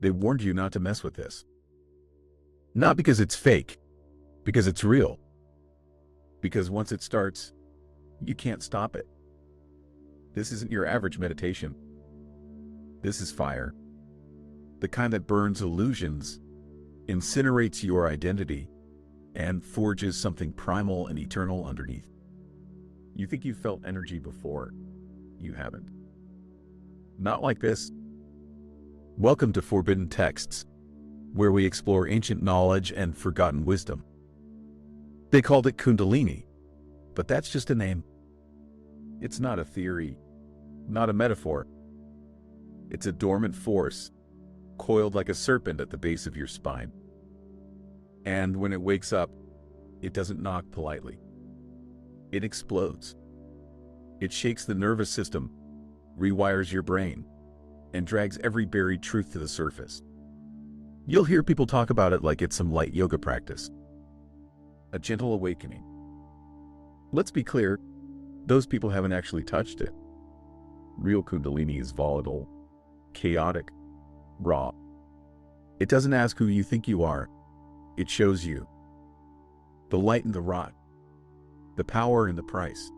They warned you not to mess with this. Not because it's fake, because it's real. Because once it starts, you can't stop it. This isn't your average meditation. This is fire. The kind that burns illusions, incinerates your identity, and forges something primal and eternal underneath. You think you've felt energy before. You haven't. Not like this. Welcome to Forbidden Texts, where we explore ancient knowledge and forgotten wisdom. They called it Kundalini, but that's just a name. It's not a theory, not a metaphor. It's a dormant force, coiled like a serpent at the base of your spine. And when it wakes up, it doesn't knock politely. It explodes. It shakes the nervous system, rewires your brain, and drags every buried truth to the surface. You'll hear people talk about it like it's some light yoga practice. A gentle awakening. Let's be clear, those people haven't actually touched it. Real Kundalini is volatile, chaotic, raw. It doesn't ask who you think you are. It shows you. The light and the rot. The power and the price.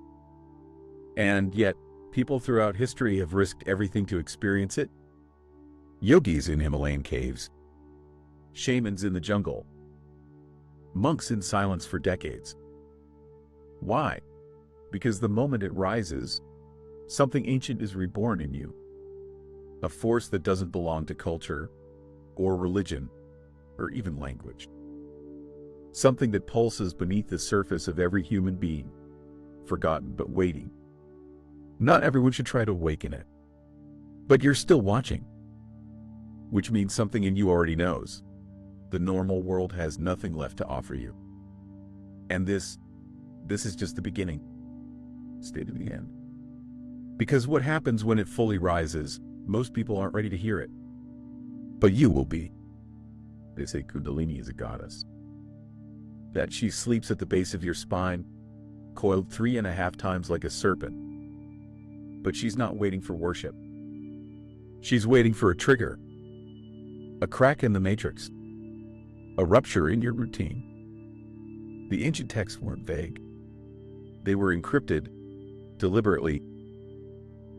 And yet, people throughout history have risked everything to experience it. Yogis in Himalayan caves. Shamans in the jungle. Monks in silence for decades. Why? Because the moment it rises, something ancient is reborn in you. A force that doesn't belong to culture, or religion, or even language. Something that pulses beneath the surface of every human being, forgotten but waiting. Not everyone should try to awaken it. But you're still watching. Which means something in you already knows. The normal world has nothing left to offer you. And this is just the beginning. Stay to the end. Because what happens when it fully rises, most people aren't ready to hear it. But you will be. They say Kundalini is a goddess. That she sleeps at the base of your spine, coiled 3.5 times like a serpent. But she's not waiting for worship. She's waiting for a trigger. A crack in the matrix. A rupture in your routine. The ancient texts weren't vague. They were encrypted, deliberately,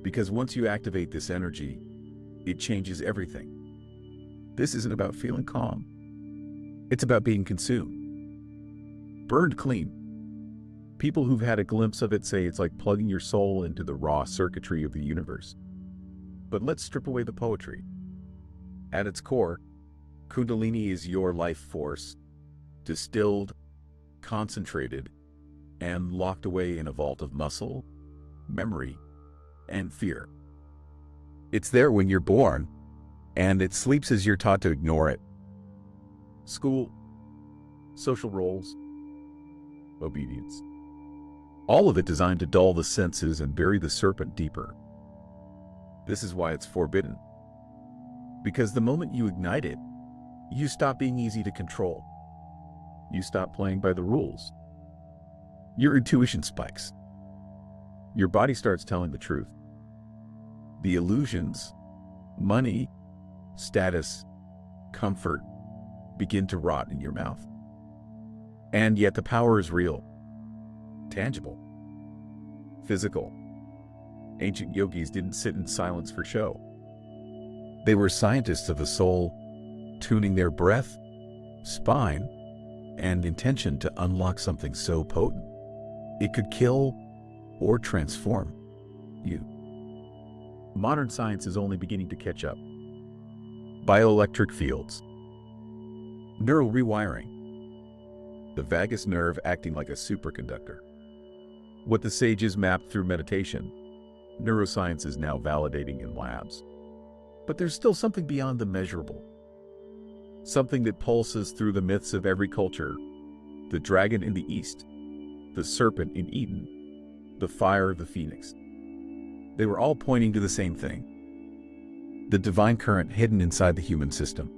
because once you activate this energy, it changes everything. This isn't about feeling calm. It's about being consumed. Burned clean. People who've had a glimpse of it say it's like plugging your soul into the raw circuitry of the universe. But let's strip away the poetry. At its core, Kundalini is your life force, distilled, concentrated, and locked away in a vault of muscle, memory, and fear. It's there when you're born, and it sleeps as you're taught to ignore it. School, social roles, obedience. All of it designed to dull the senses and bury the serpent deeper. This is why it's forbidden. Because the moment you ignite it, you stop being easy to control. You stop playing by the rules. Your intuition spikes. Your body starts telling the truth. The illusions, money, status, comfort, begin to rot in your mouth. And yet the power is real, tangible, physical. Ancient yogis didn't sit in silence for show. They were scientists of the soul, tuning their breath, spine, and intention to unlock something so potent it could kill or transform you. Modern science is only beginning to catch up. Bioelectric fields, neural rewiring, the vagus nerve acting like a superconductor. What the sages mapped through meditation, neuroscience is now validating in labs. But there's still something beyond the measurable. Something that pulses through the myths of every culture. The dragon in the east, the serpent in Eden, the fire of the phoenix. They were all pointing to the same thing. The divine current hidden inside the human system.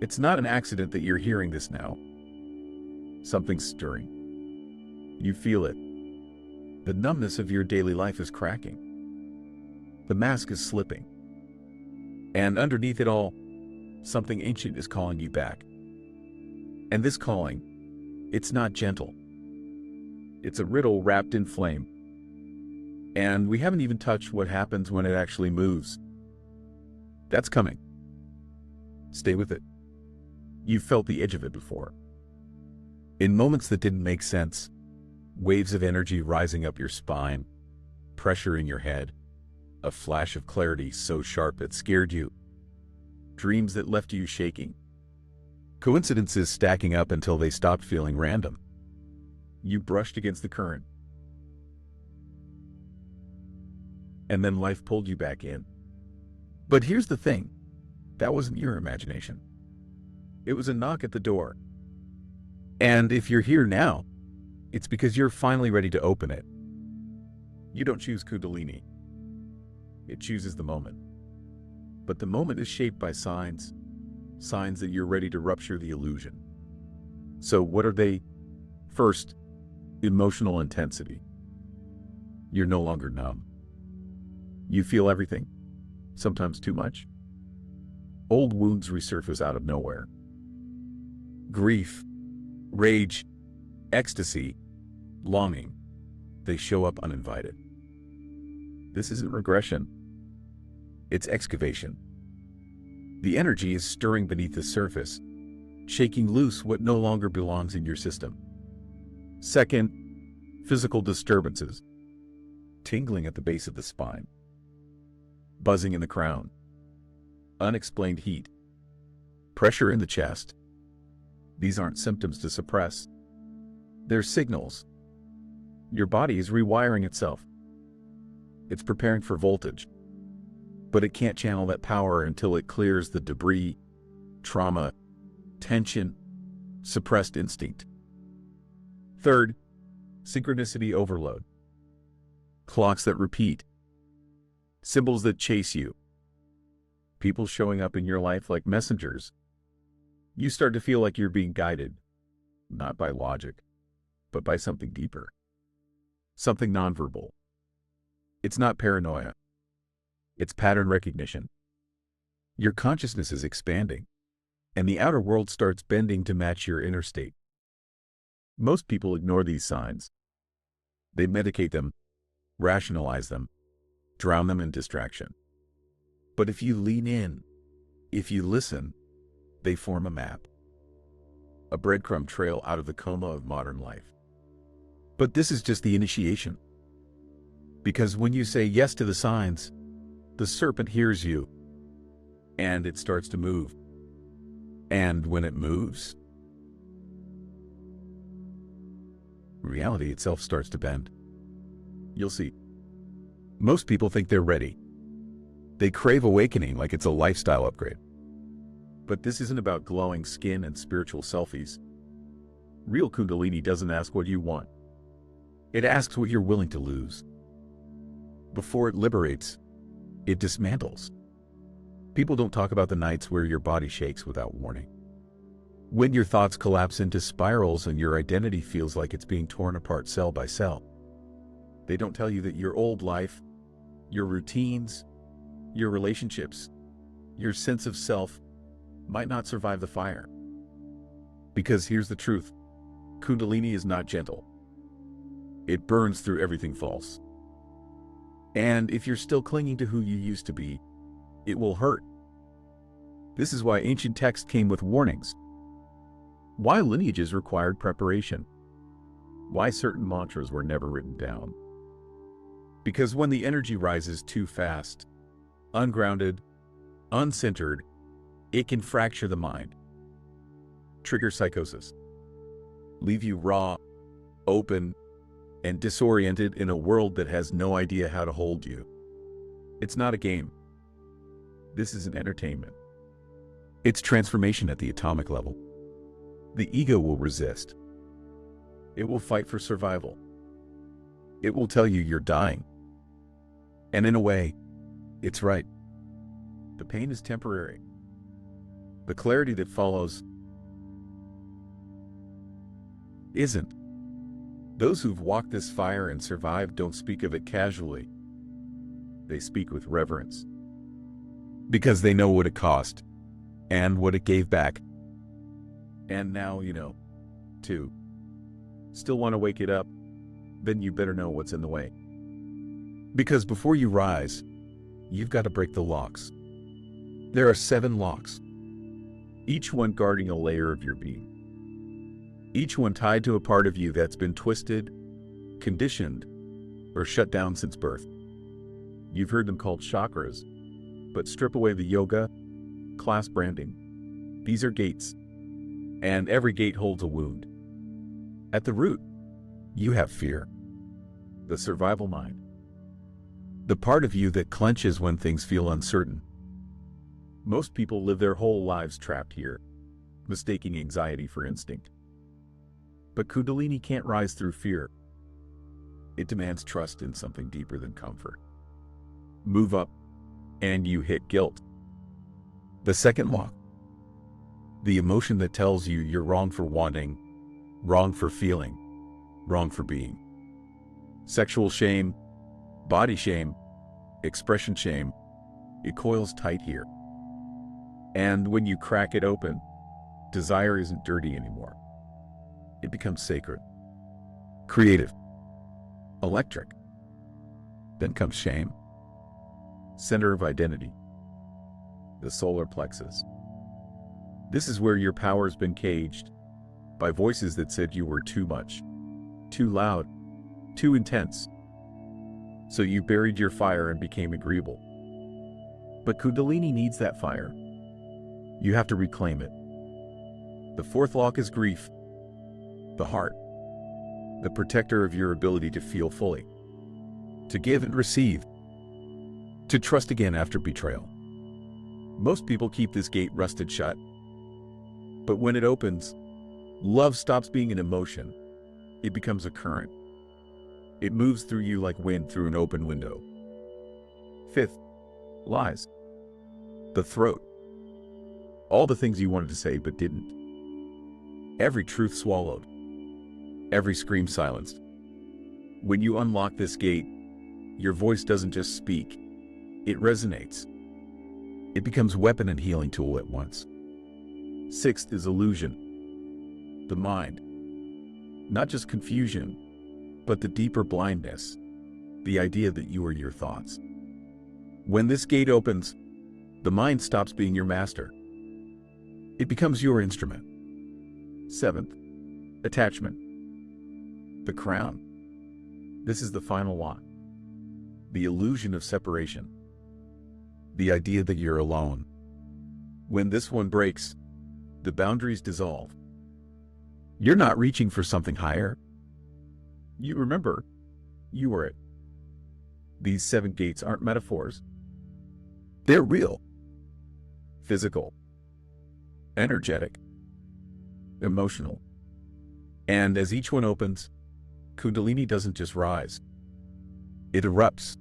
It's not an accident that you're hearing this now. Something's stirring. You feel it. The numbness of your daily life is cracking. The mask is slipping. And underneath it all, Something ancient is calling you back. And this calling, it's not gentle. It's a riddle wrapped in flame. And we haven't even touched what happens when it actually moves. That's coming. Stay with it. You've felt the edge of it before. In moments that didn't make sense, waves of energy rising up your spine, pressure in your head, a flash of clarity so sharp it scared you, dreams that left you shaking, coincidences stacking up until they stopped feeling random. You brushed against the current, and then life pulled you back in. But here's the thing, that wasn't your imagination. It was a knock at the door. And if you're here now, it's because you're finally ready to open it. You don't choose Kundalini. It chooses the moment. But the moment is shaped by signs that you're ready to rupture the illusion. So what are they? First, emotional intensity. You're no longer numb. You feel everything, sometimes too much. Old wounds resurface out of nowhere. Grief, rage, ecstasy, longing, they show up uninvited. This isn't regression. It's excavation. The energy is stirring beneath the surface, shaking loose what no longer belongs in your system. Second, physical disturbances. Tingling at the base of the spine. Buzzing in the crown. Unexplained heat. Pressure in the chest. These aren't symptoms to suppress. They're signals. Your body is rewiring itself. It's preparing for voltage. But it can't channel that power until it clears the debris, trauma, tension, suppressed instinct. Third, synchronicity overload. Clocks that repeat. Symbols that chase you. People showing up in your life like messengers. You start to feel like you're being guided, not by logic, but by something deeper. Something nonverbal. It's not paranoia. It's pattern recognition. Your consciousness is expanding, and the outer world starts bending to match your inner state. Most people ignore these signs. They medicate them, rationalize them, drown them in distraction. But if you lean in, if you listen, they form a map. A breadcrumb trail out of the coma of modern life. But this is just the initiation. Because when you say yes to the signs, the serpent hears you, and it starts to move. And when it moves, reality itself starts to bend. You'll see. Most people think they're ready. They crave awakening like it's a lifestyle upgrade. But this isn't about glowing skin and spiritual selfies. Real Kundalini doesn't ask what you want. It asks what you're willing to lose. Before it liberates, it dismantles. People don't talk about the nights where your body shakes without warning. When your thoughts collapse into spirals and your identity feels like it's being torn apart cell by cell. They don't tell you that your old life, your routines, your relationships, your sense of self might not survive the fire. Because here's the truth. Kundalini is not gentle. It burns through everything false. And if you're still clinging to who you used to be, it will hurt. This is why ancient texts came with warnings. Why lineages required preparation. Why certain mantras were never written down. Because when the energy rises too fast, ungrounded, uncentered, it can fracture the mind, trigger psychosis, leave you raw, open, and disoriented in a world that has no idea how to hold you. It's not a game. This is an entertainment. It's transformation at the atomic level. The ego will resist. It will fight for survival. It will tell you you're dying. And in a way, it's right. The pain is temporary. The clarity that follows isn't. Those who've walked this fire and survived don't speak of it casually. They speak with reverence. Because they know what it cost. and what it gave back. And now you know, too. Still want to wake it up? Then you better know what's in the way. Because before you rise, you've got to break the locks. There are 7 locks, each one guarding a layer of your being. Each one tied to a part of you that's been twisted, conditioned, or shut down since birth. You've heard them called chakras, but strip away the yoga, class branding. These are gates, and every gate holds a wound. At the root, you have fear, the survival mind, the part of you that clenches when things feel uncertain. Most people live their whole lives trapped here, mistaking anxiety for instinct. But Kundalini can't rise through fear. It demands trust in something deeper than comfort. Move up, and you hit guilt. The second lock, the emotion that tells you you're wrong for wanting, wrong for feeling, wrong for being. Sexual shame, body shame, expression shame, it coils tight here. And when you crack it open, desire isn't dirty anymore. It becomes sacred, creative, electric. Then comes shame, center of identity, the solar plexus. This is where your power's been caged by voices that said you were too much, too loud, too intense. So you buried your fire and became agreeable. But Kundalini needs that fire. You have to reclaim it. The fourth lock is grief, the heart, the protector of your ability to feel fully, to give and receive, to trust again after betrayal. Most people keep this gate rusted shut. But when it opens, love stops being an emotion. It becomes a current. It moves through you like wind through an open window. Fifth, lies. The throat. All the things you wanted to say but didn't. Every truth swallowed. Every scream silenced. When you unlock this gate, your voice doesn't just speak. It resonates. It becomes weapon and healing tool at once. Sixth is illusion. The mind. Not just confusion, but the deeper blindness. The idea that you are your thoughts. When this gate opens, the mind stops being your master. It becomes your instrument. Seventh, attachment. The crown. This is the final lock. The illusion of separation. The idea that you're alone. When this one breaks, the boundaries dissolve. You're not reaching for something higher. You remember, you were it. These 7 gates aren't metaphors. They're real. Physical. Energetic. Emotional. And as each one opens, Kundalini doesn't just rise. It erupts,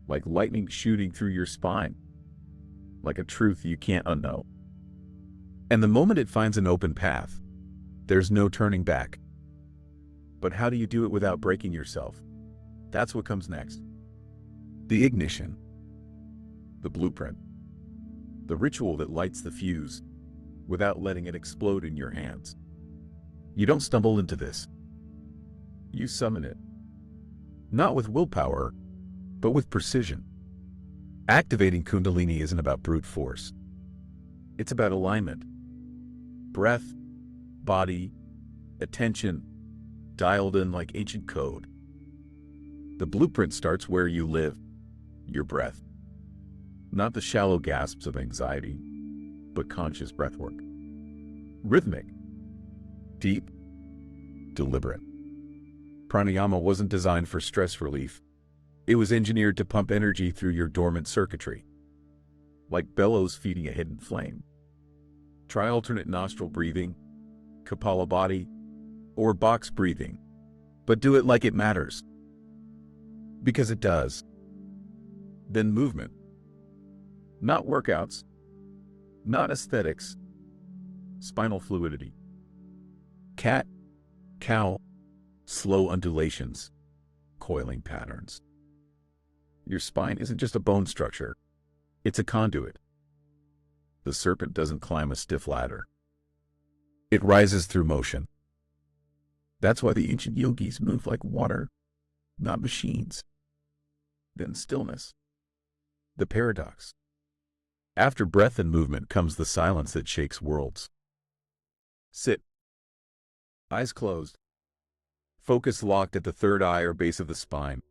like lightning shooting through your spine, like a truth you can't unknow. And the moment it finds an open path, there's no turning back. But how do you do it without breaking yourself? That's what comes next. The ignition. The blueprint. The ritual that lights the fuse without letting it explode in your hands. You don't stumble into this. You summon it. Not with willpower, but with precision. Activating Kundalini isn't about brute force. It's about alignment. Breath, body, attention, dialed in like ancient code. The blueprint starts where you live, your breath. Not the shallow gasps of anxiety, but conscious breathwork. Rhythmic, deep, deliberate. Pranayama wasn't designed for stress relief. It was engineered to pump energy through your dormant circuitry, like bellows feeding a hidden flame. Try alternate nostril breathing, Kapalabhati, or box breathing, but do it like it matters. Because it does. Then movement. Not workouts, not aesthetics, spinal fluidity. Cat, cow, slow undulations, coiling patterns. Your spine isn't just a bone structure, it's a conduit. The serpent doesn't climb a stiff ladder. It rises through motion. That's why the ancient yogis move like water, not machines. Then stillness. The paradox. After breath and movement comes the silence that shakes worlds. Sit. Eyes closed. Focus locked at the third eye or base of the spine.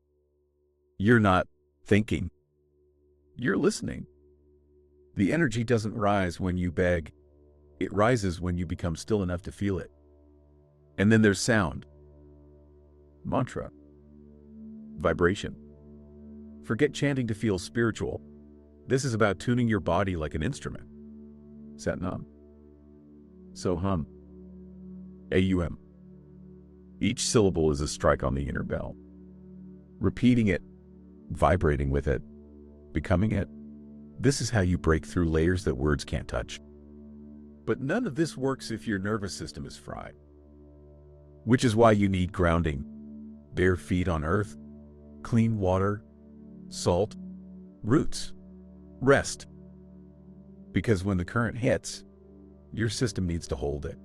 You're not thinking. You're listening. The energy doesn't rise when you beg. It rises when you become still enough to feel it. And then there's sound. Mantra. Vibration. Forget chanting to feel spiritual. This is about tuning your body like an instrument. Sat Nam. So hum. AUM. Each syllable is a strike on the inner bell. Repeating it, vibrating with it, becoming it. This is how you break through layers that words can't touch. But none of this works if your nervous system is fried. Which is why you need grounding, bare feet on earth, clean water, salt, roots, rest. Because when the current hits, your system needs to hold it.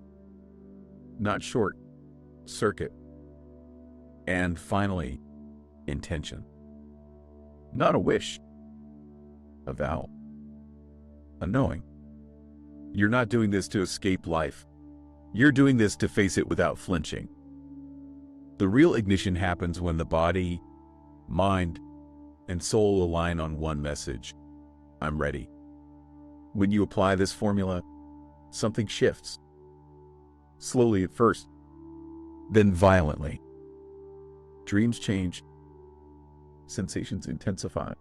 Not short circuit. And finally, intention. Not a wish, a vow, a knowing. You're not doing this to escape life. You're doing this to face it without flinching. The real ignition happens when the body, mind, and soul align on one message. I'm ready. When you apply this formula, something shifts. Slowly at first, then violently. Dreams change. Sensations intensify.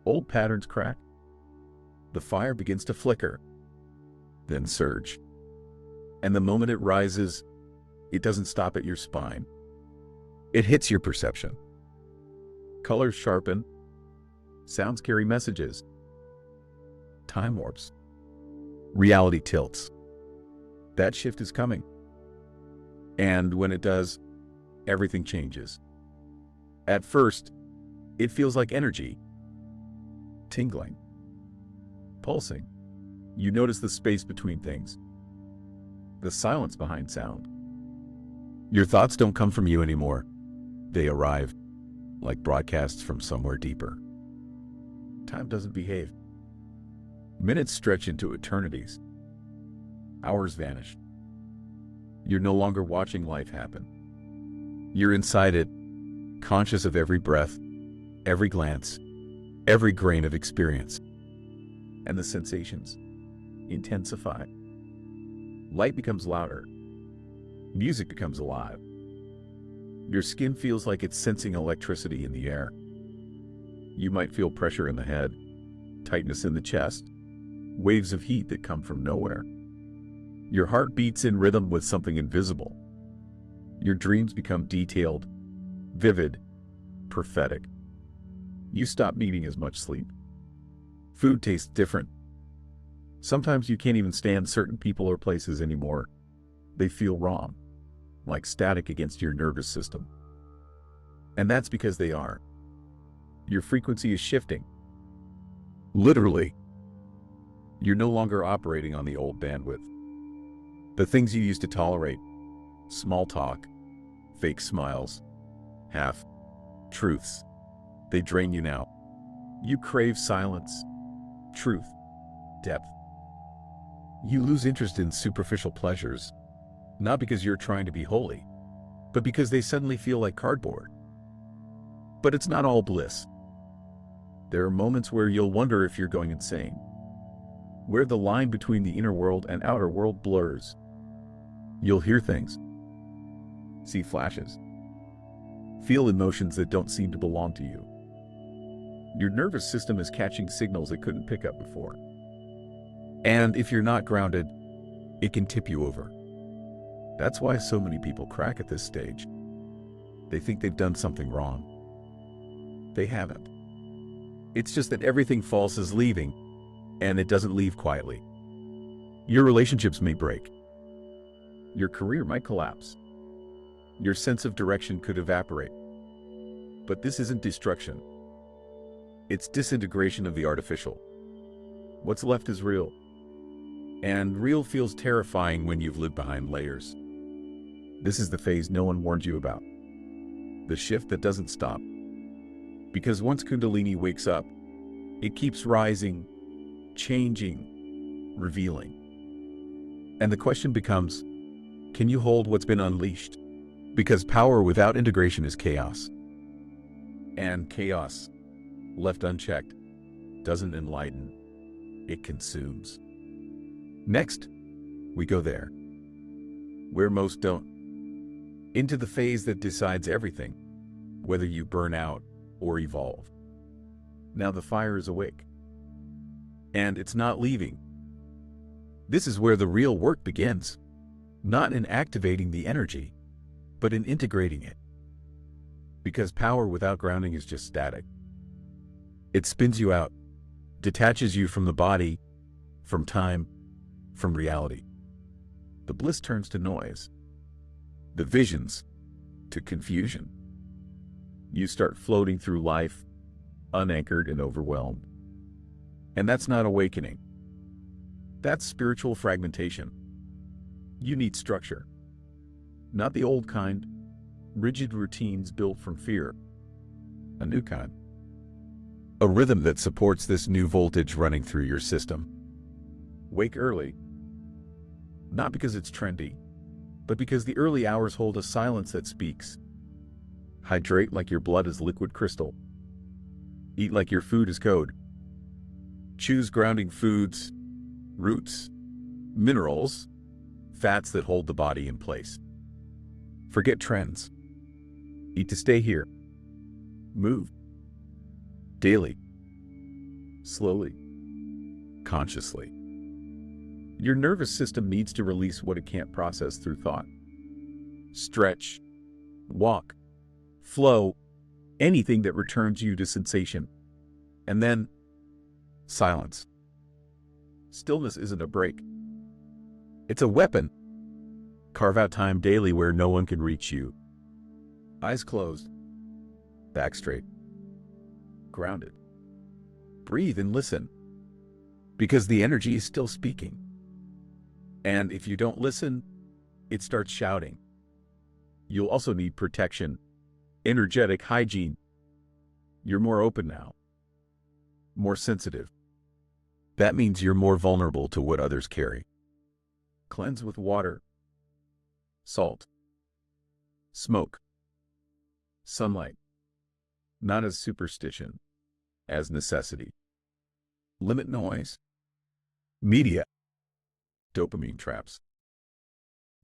Old patterns crack. The fire begins to flicker, then surge. And the moment it rises, it doesn't stop at your spine. It hits your perception. Colors sharpen. Sounds carry messages. Time warps. Reality tilts. That shift is coming. And when it does, everything changes. At first, it feels like energy. Tingling. Pulsing. You notice the space between things. The silence behind sound. Your thoughts don't come from you anymore. They arrive, like broadcasts from somewhere deeper. Time doesn't behave. Minutes stretch into eternities. Hours vanish. You're no longer watching life happen. You're inside it, conscious of every breath, every glance, every grain of experience. And the sensations intensify. Light becomes louder. Music becomes alive. Your skin feels like it's sensing electricity in the air. You might feel pressure in the head, tightness in the chest, waves of heat that come from nowhere. Your heart beats in rhythm with something invisible. Your dreams become detailed, vivid, prophetic. You stop needing as much sleep. Food tastes different. Sometimes you can't even stand certain people or places anymore. They feel wrong, like static against your nervous system. And that's because they are. Your frequency is shifting. Literally. You're no longer operating on the old bandwidth. The things you used to tolerate, small talk, fake smiles, half truths, they drain you now. You crave silence, truth, depth. You lose interest in superficial pleasures, not because you're trying to be holy, but because they suddenly feel like cardboard. But it's not all bliss. There are moments where you'll wonder if you're going insane, where the line between the inner world and outer world blurs. You'll hear things, see flashes, feel emotions that don't seem to belong to you. Your nervous system is catching signals it couldn't pick up before. And if you're not grounded, it can tip you over. That's why so many people crack at this stage. They think they've done something wrong. They haven't. It's just that everything false is leaving, and it doesn't leave quietly. Your relationships may break. Your career might collapse. Your sense of direction could evaporate. But this isn't destruction. It's disintegration of the artificial. What's left is real. And real feels terrifying when you've lived behind layers. This is the phase no one warned you about. The shift that doesn't stop. Because once Kundalini wakes up, it keeps rising, changing, revealing. And the question becomes, can you hold what's been unleashed? Because power without integration is chaos. And chaos, left unchecked, doesn't enlighten, it consumes. Next, we go there, where most don't. Into the phase that decides everything, whether you burn out or evolve. Now the fire is awake, and it's not leaving. This is where the real work begins, not in activating the energy, but in integrating it. Because power without grounding is just static. It spins you out, detaches you from the body, from time, from reality. The bliss turns to noise, the visions to confusion. You start floating through life, unanchored and overwhelmed. And that's not awakening. That's spiritual fragmentation. You need structure. Not the old kind, rigid routines built from fear. A new kind. A rhythm that supports this new voltage running through your system. Wake early. Not because it's trendy, but because the early hours hold a silence that speaks. Hydrate like your blood is liquid crystal. Eat like your food is code. Choose grounding foods, roots, minerals, fats that hold the body in place. Forget trends. Eat to stay here. Move. Daily. Slowly. Consciously. Your nervous system needs to release what it can't process through thought. Stretch. Walk. Flow. Anything that returns you to sensation. And then, silence. Stillness isn't a break. It's a weapon. Carve out time daily where no one can reach you. Eyes closed. Back straight. Grounded. Breathe and listen. Because the energy is still speaking. And if you don't listen, it starts shouting. You'll also need protection. Energetic hygiene. You're more open now. More sensitive. That means you're more vulnerable to what others carry. Cleanse with water, salt, smoke, sunlight. Not as superstition, as necessity. Limit noise, media, dopamine traps.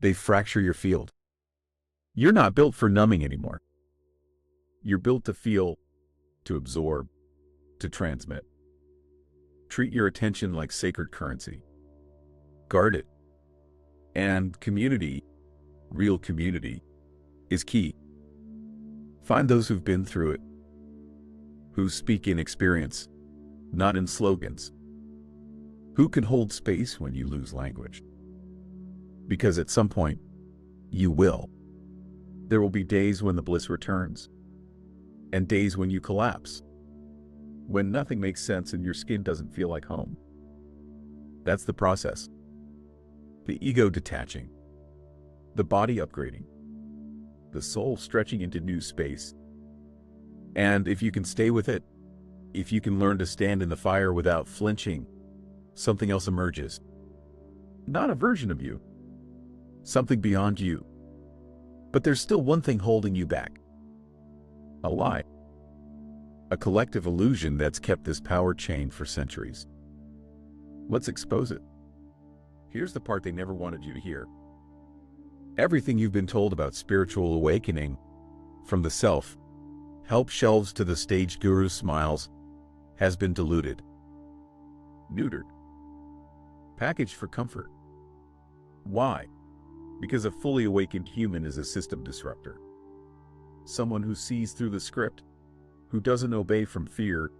They fracture your field. You're not built for numbing anymore. You're built to feel, to absorb, to transmit. Treat your attention like sacred currency. Guard it. And community, real community, is key. Find those who've been through it, who speak in experience, not in slogans, who can hold space when you lose language. Because at some point, you will. There will be days when the bliss returns, and days when you collapse, when nothing makes sense and your skin doesn't feel like home. That's the process. The ego detaching, the body upgrading, the soul stretching into new space. And if you can stay with it, if you can learn to stand in the fire without flinching, something else emerges. Not a version of you, something beyond you. But there's still one thing holding you back. A lie. A collective illusion that's kept this power chain for centuries. Let's expose it. Here's the part they never wanted you to hear. Everything you've been told about spiritual awakening, from the self-help shelves to the stage guru smiles, has been diluted, neutered, packaged for comfort. Why? Because a fully awakened human is a system disruptor. Someone who sees through the script, who doesn't obey from fear,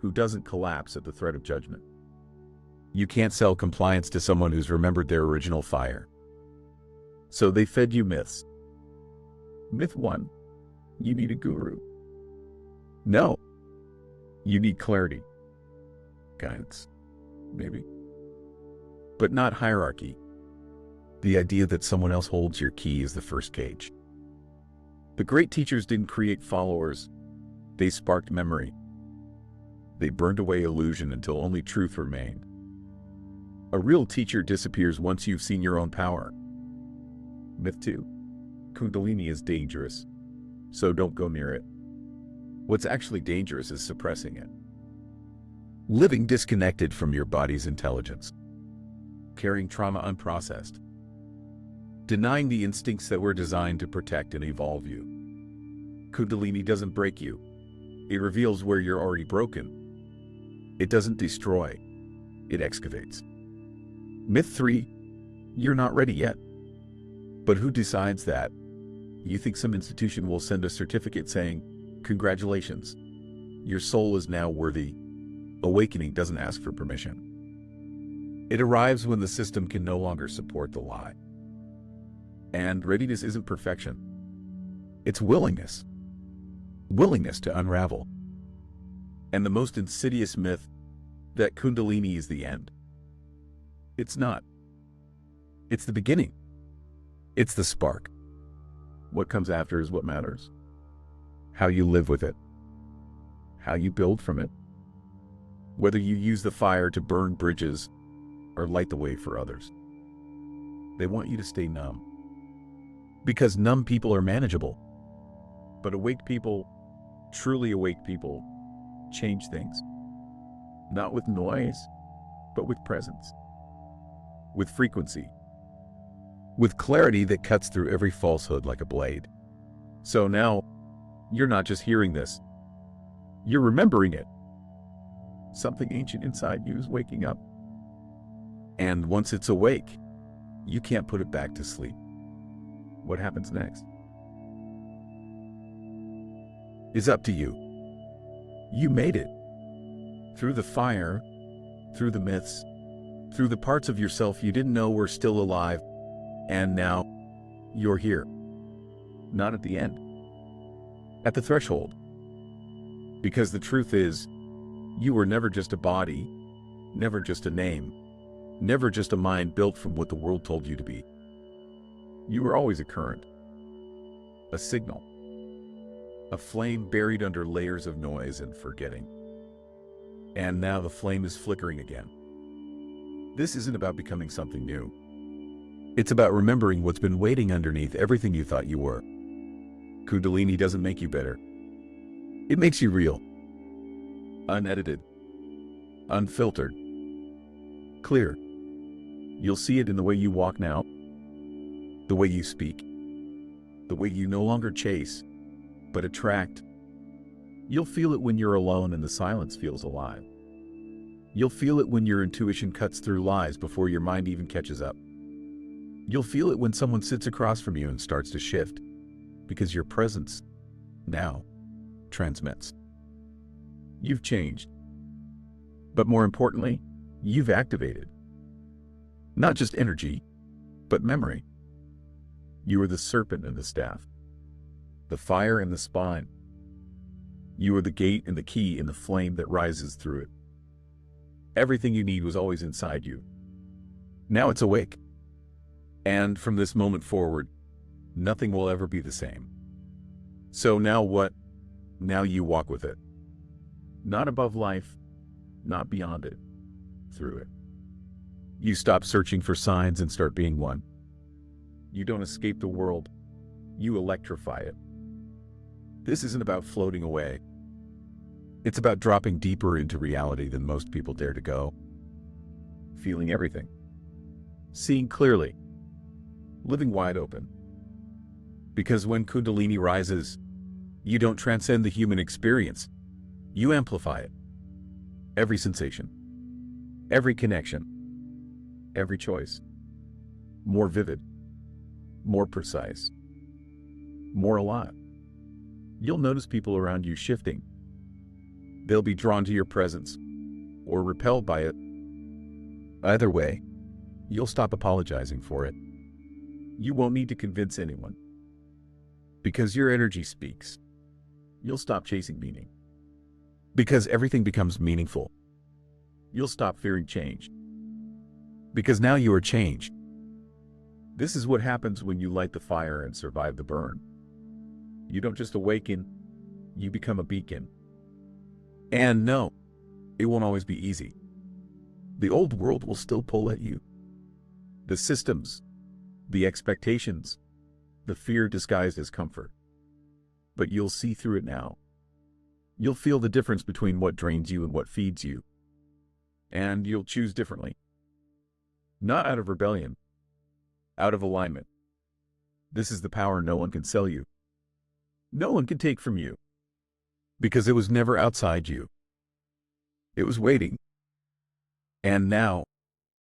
who doesn't collapse at the threat of judgment. You can't sell compliance to someone who's remembered their original fire. So they fed you myths. Myth 1, you need a guru. No, you need clarity. Guidance, maybe. but not hierarchy. The idea that someone else holds your key is the first cage. The great teachers didn't create followers. They sparked memory. They burned away illusion until only truth remained. A real teacher disappears once you've seen your own power. Myth 2. Kundalini is dangerous, so don't go near it. What's actually dangerous is suppressing it. Living disconnected from your body's intelligence. Carrying trauma unprocessed. Denying the instincts that were designed to protect and evolve you. Kundalini doesn't break you. It reveals where you're already broken. It doesn't destroy. It excavates. Myth 3. You're not ready yet. But who decides that? You think some institution will send a certificate saying, "Congratulations, your soul is now worthy." Awakening doesn't ask for permission. It arrives when the system can no longer support the lie. And readiness isn't perfection. It's willingness. Willingness to unravel. And the most insidious myth, that Kundalini is the end. It's not. It's the beginning. It's the spark. What comes after is what matters. How you live with it. How you build from it. Whether you use the fire to burn bridges or light the way for others. They want you to stay numb. Because numb people are manageable. But awake people, truly awake people, change things. Not with noise, but with presence. With frequency. With clarity that cuts through every falsehood like a blade. So now, you're not just hearing this. You're remembering it. Something ancient inside you is waking up. And once it's awake, you can't put it back to sleep. What happens next is up to you. You made it. Through the fire, through the myths, through the parts of yourself you didn't know were still alive, and now you're here. Not at the end. At the threshold. Because the truth is, you were never just a body, never just a name, never just a mind built from what the world told you to be. You were always a current, a signal, a flame buried under layers of noise and forgetting. And now the flame is flickering again. This isn't about becoming something new. It's about remembering what's been waiting underneath everything you thought you were. Kundalini doesn't make you better. It makes you real. Unedited. Unfiltered. Clear. You'll see it in the way you walk now. The way you speak. The way you no longer chase, but attract. You'll feel it when you're alone and the silence feels alive. You'll feel it when your intuition cuts through lies before your mind even catches up. You'll feel it when someone sits across from you and starts to shift, because your presence, now, transmits. You've changed. But more importantly, you've activated. Not just energy, but memory. You are the serpent and the staff, the fire and the spine. You are the gate and the key and the flame that rises through it. Everything you need was always inside you. Now it's awake. And from this moment forward, nothing will ever be the same. So now what? Now you walk with it. Not above life, not beyond it, through it. You stop searching for signs and start being one. You don't escape the world, you electrify it. This isn't about floating away. It's about dropping deeper into reality than most people dare to go. Feeling everything. Seeing clearly. Living wide open. Because when Kundalini rises, you don't transcend the human experience. You amplify it. Every sensation. Every connection. Every choice. More vivid. More precise. More alive. You'll notice people around you shifting. They'll be drawn to your presence, or repelled by it. Either way, you'll stop apologizing for it. You won't need to convince anyone. Because your energy speaks. You'll stop chasing meaning. Because everything becomes meaningful. You'll stop fearing change. Because now you are changed. This is what happens when you light the fire and survive the burn. You don't just awaken, you become a beacon. And no, it won't always be easy. The old world will still pull at you. The systems, the expectations, the fear disguised as comfort. But you'll see through it now. You'll feel the difference between what drains you and what feeds you. And you'll choose differently. Not out of rebellion, out of alignment. This is the power no one can sell you. No one can take from you. Because it was never outside you. It was waiting. And now,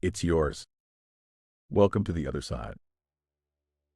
it's yours. Welcome to the other side.